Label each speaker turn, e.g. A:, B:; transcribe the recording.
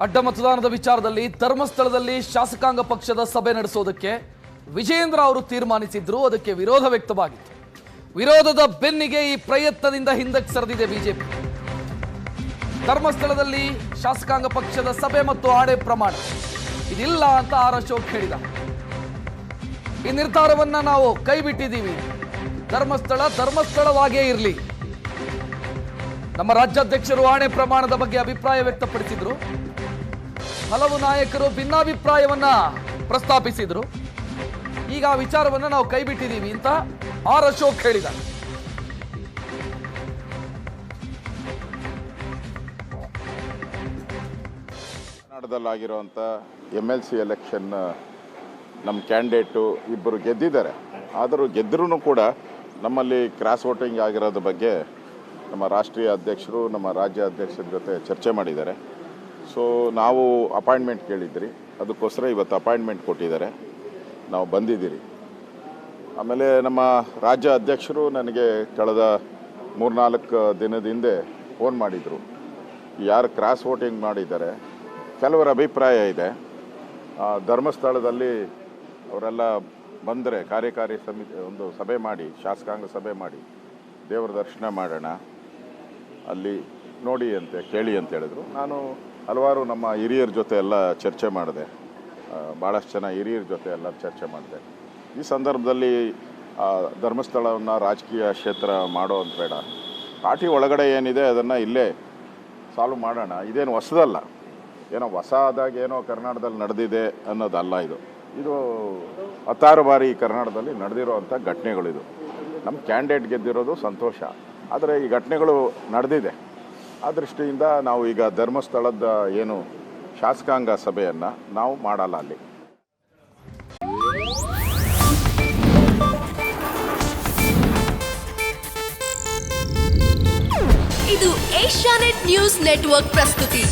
A: ಅಡ್ಡ ಮತದಾನದ ವಿಚಾರದಲ್ಲಿ ಧರ್ಮಸ್ಥಳದಲ್ಲಿ ಶಾಸಕಾಂಗ ಪಕ್ಷದ ಸಭೆ ನಡೆಸೋದಕ್ಕೆ ವಿಜಯೇಂದ್ರ ಅವರು ತೀರ್ಮಾನಿಸಿದ್ರು. ಅದಕ್ಕೆ ವಿರೋಧ ವ್ಯಕ್ತವಾಗಿತ್ತು. ವಿರೋಧದ ಬೆನ್ನಿಗೆ ಈ ಪ್ರಯತ್ನದಿಂದ ಹಿಂದಕ್ಕೆ ಸರಿದಿದೆ ಬಿಜೆಪಿ. ಧರ್ಮಸ್ಥಳದಲ್ಲಿ ಶಾಸಕಾಂಗ ಪಕ್ಷದ ಸಭೆ ಮತ್ತು ಆಣೆ ಪ್ರಮಾಣ ಇದಿಲ್ಲ ಅಂತ ಆರ್ ಅಶೋಕ್ ಹೇಳಿದ. ಈ ನಿರ್ಧಾರವನ್ನ ನಾವು ಕೈ ಬಿಟ್ಟಿದ್ದೀವಿ. ಧರ್ಮಸ್ಥಳವಾಗೇ ಇರಲಿ. ನಮ್ಮ ರಾಜ್ಯಾಧ್ಯಕ್ಷರು ಆಣೆ ಪ್ರಮಾಣದ ಬಗ್ಗೆ ಅಭಿಪ್ರಾಯ ವ್ಯಕ್ತಪಡಿಸಿದ್ರು. ಹಲವು ನಾಯಕರು ಭಿನ್ನಾಭಿಪ್ರಾಯವನ್ನ ಪ್ರಸ್ತಾಪಿಸಿದ್ರು. ಈಗ ಆ ವಿಚಾರವನ್ನ ನಾವು ಕೈ ಬಿಟ್ಟಿದ್ದೀವಿ ಅಂತ ಆರ್ ಅಶೋಕ್ ಹೇಳಿದ್ದಾರೆ.
B: ಕರ್ನಾಟಕದಲ್ಲಾಗಿರುವಂಥ MLC ಎಲೆಕ್ಷನ್ ನಮ್ಮ ಕ್ಯಾಂಡಿಡೇಟು ಇಬ್ಬರು ಗೆದ್ದಿದ್ದಾರೆ. ಆದರೂ ಗೆದ್ದರೂ ಕೂಡ ನಮ್ಮಲ್ಲಿ ಕ್ರಾಸ್ ವೋಟಿಂಗ್ ಆಗಿರೋದ್ರ ಬಗ್ಗೆ ನಮ್ಮ ರಾಷ್ಟ್ರೀಯ ಅಧ್ಯಕ್ಷರು ನಮ್ಮ ರಾಜ್ಯ ಅಧ್ಯಕ್ಷರ ಜೊತೆ ಚರ್ಚೆ ಮಾಡಿದ್ದಾರೆ. ಸೊ ನಾವು ಅಪಾಯಿಂಟ್ಮೆಂಟ್ ಕೇಳಿದ್ರಿ, ಅದಕ್ಕೋಸ್ಕರ ಇವತ್ತು ಅಪಾಯಿಂಟ್ಮೆಂಟ್ ಕೊಟ್ಟಿದ್ದಾರೆ. ನಾವು ಬಂದಿದ್ದೀರಿ. ಆಮೇಲೆ ನಮ್ಮ ರಾಜ್ಯ ಅಧ್ಯಕ್ಷರು ನನಗೆ ಕಳೆದ 3-4 ದಿನದ ಹಿಂದೆ ಫೋನ್ ಮಾಡಿದರು. ಯಾರು ಕ್ರಾಸ್ ವೋಟಿಂಗ್ ಮಾಡಿದ್ದಾರೆ ಕೆಲವರ ಅಭಿಪ್ರಾಯ ಇದೆ, ಧರ್ಮಸ್ಥಳದಲ್ಲಿ ಅವರೆಲ್ಲ ಬಂದರೆ ಕಾರ್ಯಕಾರಿ ಸಮಿತಿ ಒಂದು ಸಭೆ ಮಾಡಿ, ಶಾಸಕಾಂಗ ಸಭೆ ಮಾಡಿ ದೇವರ ದರ್ಶನ ಮಾಡೋಣ, ಅಲ್ಲಿ ನೋಡಿ ಅಂತ ಕೇಳಿ ಅಂತ ಹೇಳಿದ್ರು. ನಾನು ಹಲವಾರು ನಮ್ಮ ಹಿರಿಯರ ಜೊತೆ ಎಲ್ಲ ಚರ್ಚೆ ಮಾಡಿದೆ. ಭಾಳಷ್ಟು ಜನ ಹಿರಿಯರ ಜೊತೆ ಎಲ್ಲ ಚರ್ಚೆ ಮಾಡಿದೆ. ಈ ಸಂದರ್ಭದಲ್ಲಿ ಧರ್ಮಸ್ಥಳವನ್ನು ರಾಜಕೀಯ ಕ್ಷೇತ್ರ ಮಾಡೋ ಅಂತ ಬೇಡ. ಪಾರ್ಟಿ ಒಳಗಡೆ ಏನಿದೆ ಅದನ್ನು ಇಲ್ಲೇ ಸಾಲ್ವ್ ಮಾಡೋಣ. ಇದೇನು ಹೊಸದಲ್ಲ, ಏನೋ ಹೊಸ ಆದಾಗ ಏನೋ ಕರ್ನಾಟಕದಲ್ಲಿ ನಡೆದಿದೆ ಅನ್ನೋದಲ್ಲ. ಇದು 16 ಬಾರಿ ಕರ್ನಾಟಕದಲ್ಲಿ ನಡೆದಿರೋವಂಥ ಘಟನೆಗಳಿದು. ನಮ್ಮ ಕ್ಯಾಂಡಿಡೇಟ್ ಗೆದ್ದಿರೋದು ಸಂತೋಷ, ಆದರೆ ಈ ಘಟನೆಗಳು ನಡೆದಿದೆ. ಆ ದೃಷ್ಟಿಯಿಂದ ನಾವು ಈಗ ಧರ್ಮಸ್ಥಳದ ಏನು ಶಾಸಕಾಂಗ ಸಭೆಯನ್ನು ನಾವು ಮಾಡಲ್ಲ ಅಲ್ಲಿ.
C: ಇದು ಏಷ್ಯಾನೆಟ್ ನ್ಯೂಸ್ ನೆಟ್ವರ್ಕ್ ಪ್ರಸ್ತುತಿ.